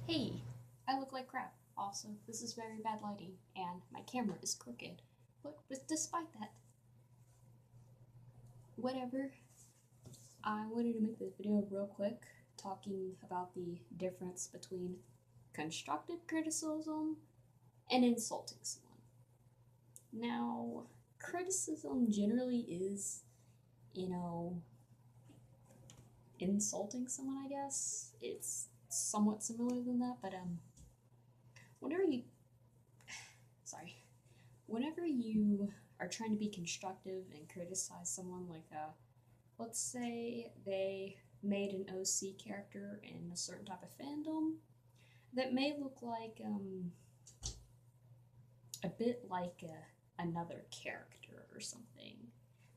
Hey, I look like crap. Also, this is very bad lighting, and my camera is crooked. But despite that, whatever, I wanted to make this video real quick, talking about the difference between constructive criticism and insulting someone. Now, criticism generally is, you know, insulting someone, I guess. It's somewhat similar than that, but whenever you, sorry, whenever you are trying to be constructive and criticize someone, like let's say they made an OC character in a certain type of fandom that may look like a bit like another character or something.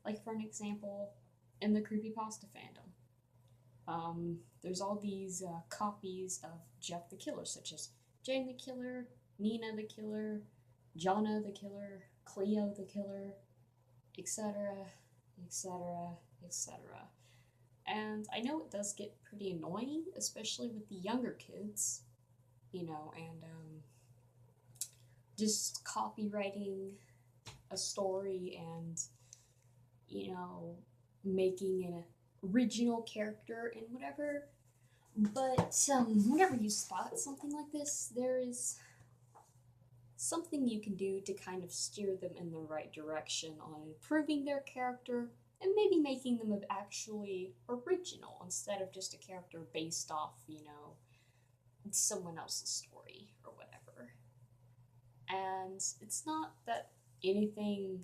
Like for an example, in the creepypasta fandom, there's all these copies of Jeff the Killer, such as Jane the Killer, Nina the Killer, Jonna the Killer, Cleo the Killer, etc., etc., etc. And I know it does get pretty annoying, especially with the younger kids, and just copywriting a story and, you know, making an original character and whatever. But whenever you spot something like this, there is something you can do to kind of steer them in the right direction on improving their character and maybe making them actually original instead of just a character based off, someone else's story or whatever. And it's not that anything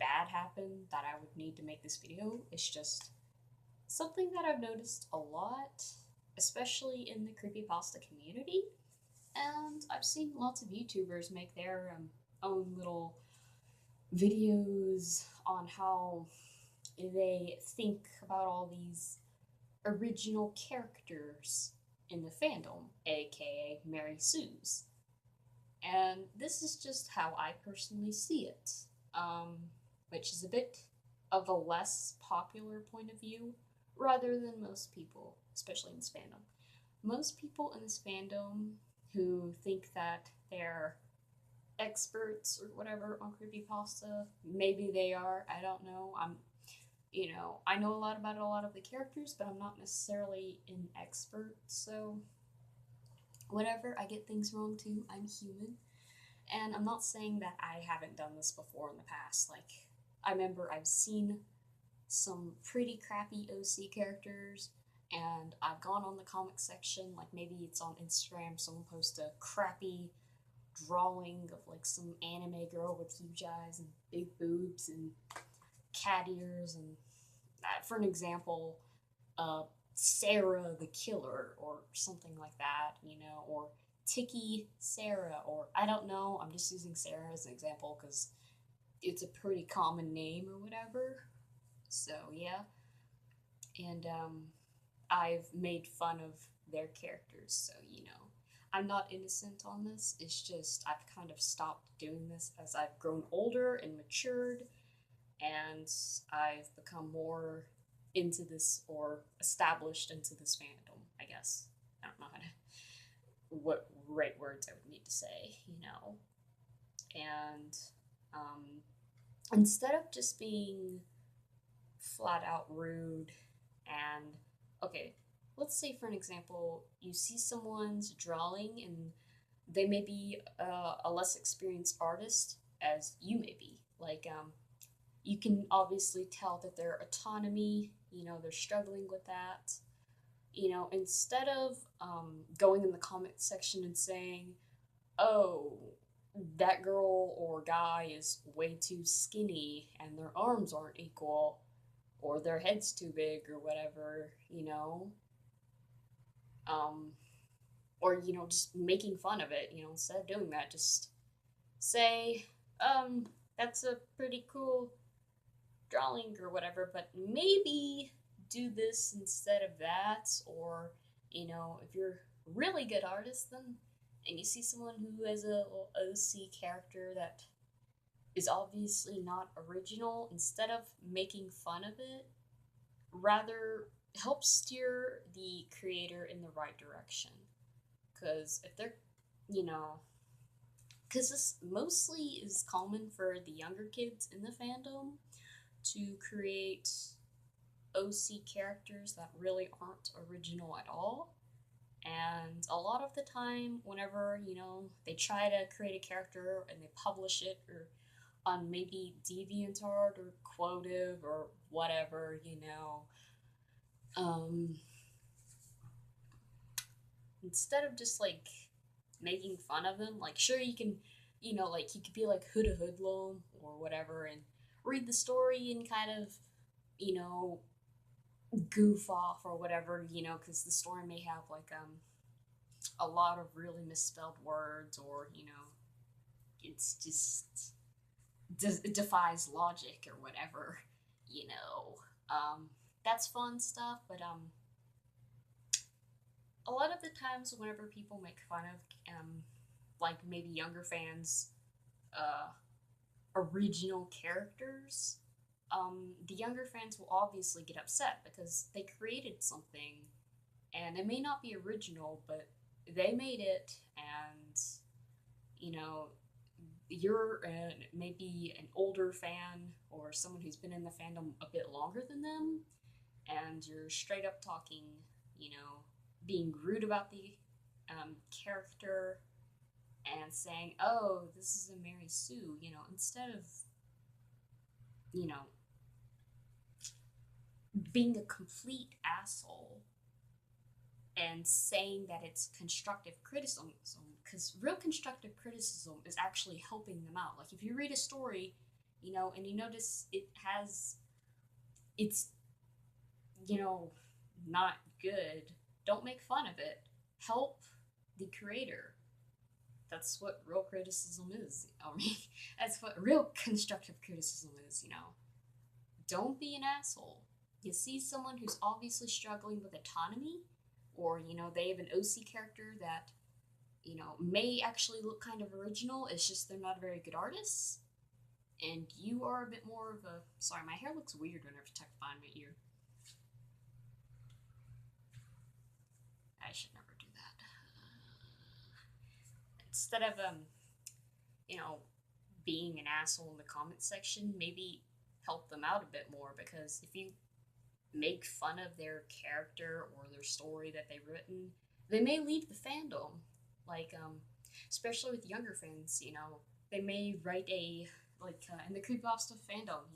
bad happened that I would need to make this video. It's just something that I've noticed a lot, especially in the creepypasta community. And I've seen lots of YouTubers make their own little videos on how they think about all these original characters in the fandom, aka Mary Sue's. And this is just how I personally see it, which is a bit of a less popular point of view rather than most people, especially in this fandom. Most people in this fandom who think that they're experts or whatever on creepypasta, maybe they are, I don't know. I know a lot about a lot of the characters, but I'm not necessarily an expert, so whatever, I get things wrong too. I'm human. And I'm not saying that I haven't done this before in the past. Like, I remember I've seen some pretty crappy OC characters, and I've gone on the comic section, like maybe it's on Instagram, someone posts a crappy drawing of like some anime girl with huge eyes and big boobs and cat ears, and for an example, Sarah the Killer or something like that, or Tiki Sarah, or I don't know, I'm just using Sarah as an example because it's a pretty common name or whatever. So, yeah. And I've made fun of their characters, so, I'm not innocent on this. It's just I've kind of stopped doing this as I've grown older and matured, and I've become more into this or established into this fandom, I guess. I don't know what right words I would need to say, And um, instead of just being flat out rude and, okay, let's say for an example, you see someone's drawing and they may be a less experienced artist as you may be. Like, you can obviously tell that their autonomy, they're struggling with that. Instead of going in the comment section and saying, oh, that girl or guy is way too skinny and their arms aren't equal or their head's too big or whatever, um, or, just making fun of it, instead of doing that, just say, that's a pretty cool drawing or whatever, but maybe do this instead of that. Or, if you're a really good artist, then and you see someone who has a little OC character that is obviously not original, instead of making fun of it, rather help steer the creator in the right direction. Because if they're, you know, because this mostly is common for the younger kids in the fandom to create OC characters that really aren't original at all. And a lot of the time, whenever, they try to create a character and they publish it or on maybe DeviantArt or Quotive or whatever, um, instead of just like making fun of them, like, sure, you can, like, you could be like Huda Hoodlum or whatever and read the story and kind of, you know, goof off or whatever, because the story may have like a lot of really misspelled words, or it's just it defies logic or whatever, you know. That's fun stuff, but a lot of the times whenever people make fun of like maybe younger fans uh original characters, the younger fans will obviously get upset because they created something and it may not be original, but they made it, and you know you're maybe an older fan or someone who's been in the fandom a bit longer than them, and you're straight up talking, being rude about the character and saying, "Oh, this is a Mary Sue," instead of you know being a complete asshole and saying that it's constructive criticism, because real constructive criticism is actually helping them out. Like if you read a story, and you notice it's not good, don't make fun of it. Help the creator. That's what real criticism is. I mean, that's what real constructive criticism is. Don't be an asshole. You see someone who's obviously struggling with autonomy, or they have an OC character that may actually look kind of original. It's just they're not a very good artist, and you are a bit more of a. Sorry, my hair looks weird whenever I tuck behind my ear. I should never do that. Instead of you know, being an asshole in the comment section, maybe help them out a bit more, because if you make fun of their character or their story that they've written, they may leave the fandom. Like, especially with younger fans, they may write in the creepypasta fandom,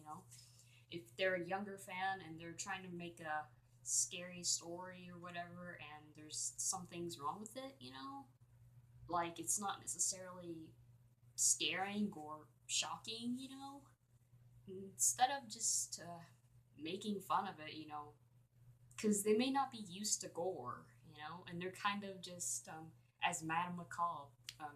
if they're a younger fan and they're trying to make a scary story or whatever, and there's some things wrong with it, like it's not necessarily scaring or shocking, instead of just making fun of it, because they may not be used to gore, and they're kind of just, as Madame Macabre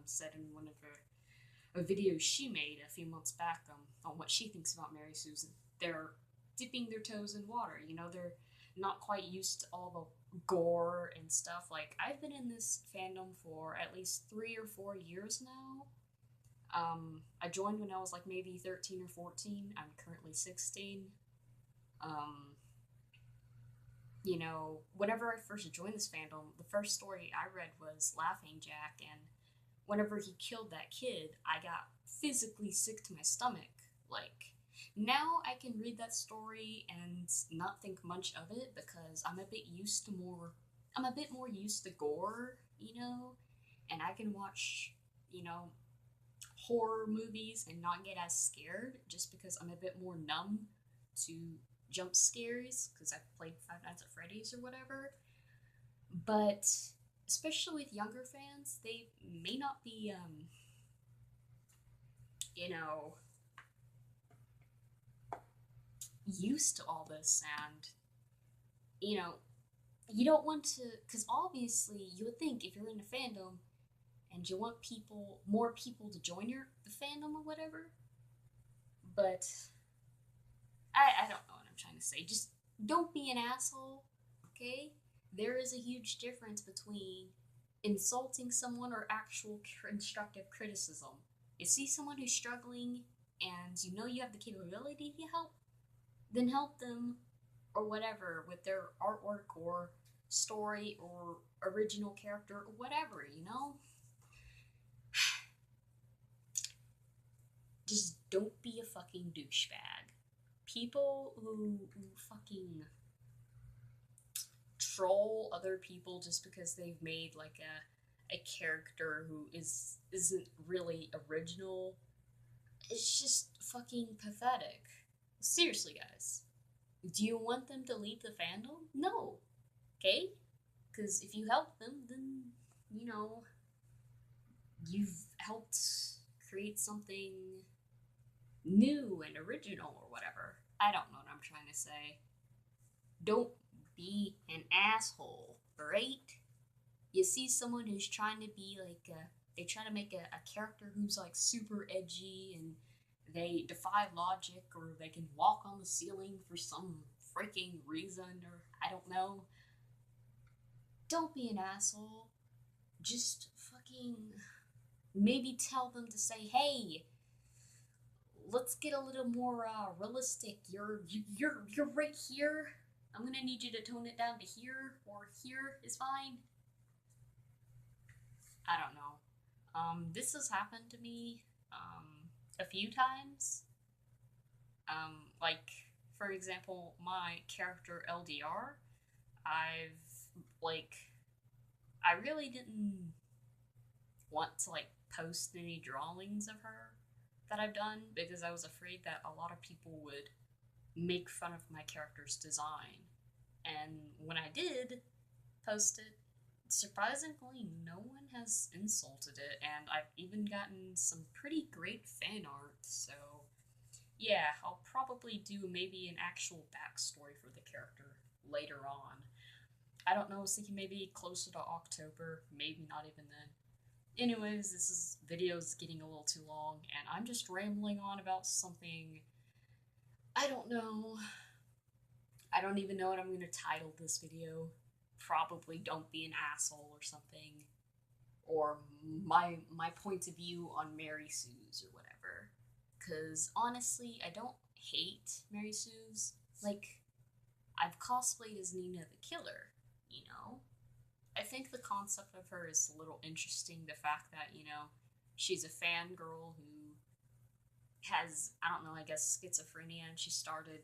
said in one of a video she made a few months back, on what she thinks about Mary Susan. They're dipping their toes in water, they're not quite used to all the gore and stuff. Like, I've been in this fandom for at least 3 or 4 years now. I joined when I was like maybe 13 or 14. I'm currently 16. Um, whenever I first joined this fandom, the first story I read was Laughing Jack, and whenever he killed that kid, I got physically sick to my stomach. Like, now I can read that story and not think much of it because I'm a bit more used to gore, and I can watch, horror movies and not get as scared just because I'm a bit more numb to jump scares because I've played Five Nights at Freddy's or whatever. But especially with younger fans, they may not be, used to all this, and you don't want to, because obviously you would think if you're in a fandom and you want more people to join the fandom or whatever, but I don't know what I'm trying to say. Just don't be an asshole, okay? There is a huge difference between insulting someone or actual constructive criticism. You see someone who's struggling and you have the capability to help, then help them or whatever with their artwork or story or original character or whatever, you know? Just don't be a fucking douchebag. People who fucking troll other people just because they've made like a character who isn't really original, it's just fucking pathetic. Seriously, guys. Do you want them to leave the fandom? No. Okay? Because if you help them, then, you know, you've helped create something new and original or whatever. I don't know what I'm trying to say. Don't be an asshole, alright? You see someone who's trying to be like they try to make a character who's like super edgy and they defy logic or they can walk on the ceiling for some freaking reason or I don't know. Don't be an asshole. Just fucking maybe tell them to say, "Hey, let's get a little more realistic. You're right here. I'm gonna need you to tone it down to here, or here is fine." I don't know. This has happened to me a few times. Like for example, my character LDR. I've like I really didn't want to like post any drawings of her that I've done because I was afraid that a lot of people would make fun of my character's design. And when I did post it, surprisingly, no one has insulted it, and I've even gotten some pretty great fan art, so yeah, I'll probably do maybe an actual backstory for the character later on. I don't know, I was thinking maybe closer to October, maybe not even then. Anyways, video is getting a little too long, and I'm just rambling on about something. I don't know. I don't even know what I'm gonna title this video. Probably "Don't Be an Asshole" or something, or my point of view on Mary Sue's or whatever. Cause honestly, I don't hate Mary Sue's. Like, I've cosplayed as Nina the Killer, you know? I think the concept of her is a little interesting. The fact that, you know, she's a fangirl who has, I don't know, I guess schizophrenia, and she started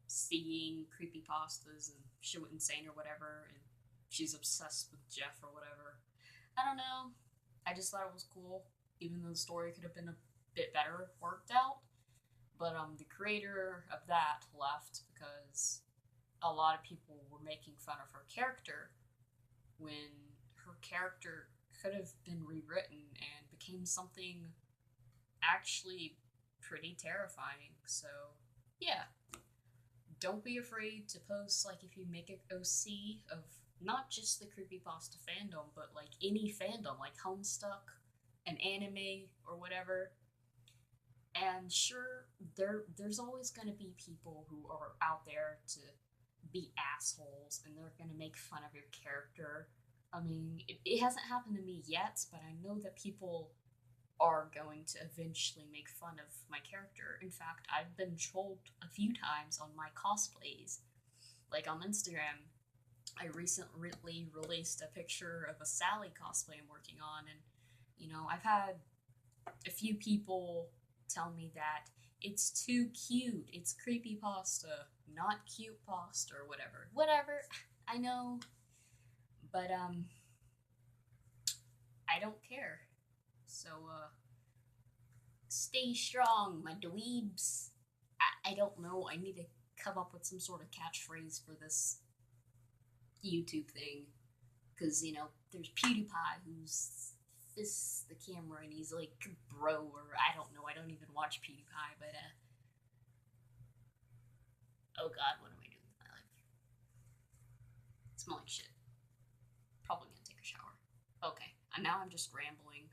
seeing creepypastas and she went insane or whatever, and she's obsessed with Jeff or whatever. I don't know. I just thought it was cool, even though the story could have been a bit better worked out. But the creator of that left because a lot of people were making fun of her character when her character could have been rewritten and became something actually pretty terrifying. So, yeah. Don't be afraid to post, like, if you make an OC of not just the creepypasta fandom, but like any fandom, like Homestuck, an anime, or whatever. And sure, there's always going to be people who are out there to be assholes and they're going to make fun of your character. I mean, it hasn't happened to me yet, but I know that people are going to eventually make fun of my character. In fact, I've been trolled a few times on my cosplays. Like on Instagram, I recently released a picture of a Sally cosplay I'm working on, and you know, I've had a few people tell me that it's too cute, it's creepypasta, not cute pasta, or whatever. Whatever, I know, but I don't care. So, stay strong, my dweebs. I don't know, I need to come up with some sort of catchphrase for this YouTube thing. Because, you know, there's PewDiePie who's fists the camera and he's like, bro, or I don't know, I don't even watch PewDiePie, but, oh god, what am I doing with my life? It smells like shit. Probably gonna take a shower. Okay, and now I'm just rambling.